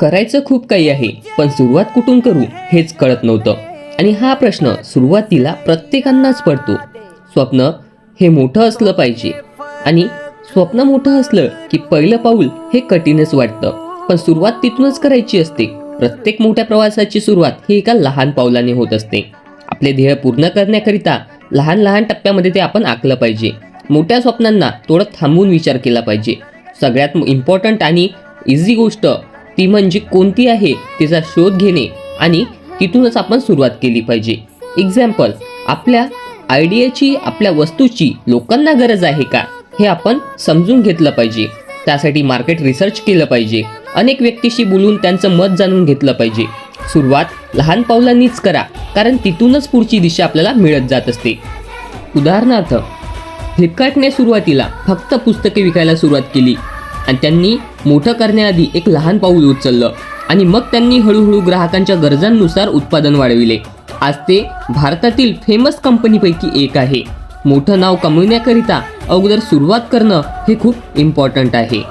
करायचं खूप काही आहे, पण सुरुवात कुठून करू हेच कळत नव्हतं. आणि हा प्रश्न सुरुवातीला प्रत्येकांनाच पडतो. स्वप्न हे मोठं असलं पाहिजे, आणि स्वप्न मोठं असलं की पहिलं पाऊल हे कठीणच वाटतं. पण सुरुवात तिथूनच करायची असते. प्रत्येक मोठ्या प्रवासाची सुरुवात ही एका लहान पावलाने होत असते. आपले ध्येय पूर्ण करण्याकरिता लहान लहान टप्प्यामध्ये ते आपण आखलं पाहिजे. मोठ्या स्वप्नांना थोडं थांबून विचार केला पाहिजे. सगळ्यात इम्पॉर्टंट आणि इझी गोष्ट ती म्हणजे कोणती आहे तिचा शोध घेणे, आणि तिथूनच आपण सुरुवात केली पाहिजे. एक्झाम्पल, आपल्या आयडियाची, आपल्या वस्तूची लोकांना गरज आहे का हे आपण समजून घेतलं पाहिजे. त्यासाठी मार्केट रिसर्च केलं पाहिजे. अनेक व्यक्तीशी बोलून त्यांचं मत जाणून घेतलं पाहिजे. सुरुवात लहान पावलांनीच करा, कारण तिथूनच पुढची दिशा आपल्याला मिळत जात असते. उदाहरणार्थ, फ्लिपकार्टने सुरुवातीला फक्त पुस्तके विकायला सुरुवात केली, आणि त्यांनी मोठं करण्याआधी एक लहान पाऊल उचललं, आणि मग त्यांनी हळूहळू ग्राहकांच्या गरजांनुसार उत्पादन वाढविले. आज ते भारतातील फेमस कंपनीपैकी एक आहे. मोठं नाव कमविण्याकरिता अगोदर सुरुवात करणं हे खूप इम्पॉर्टंट आहे.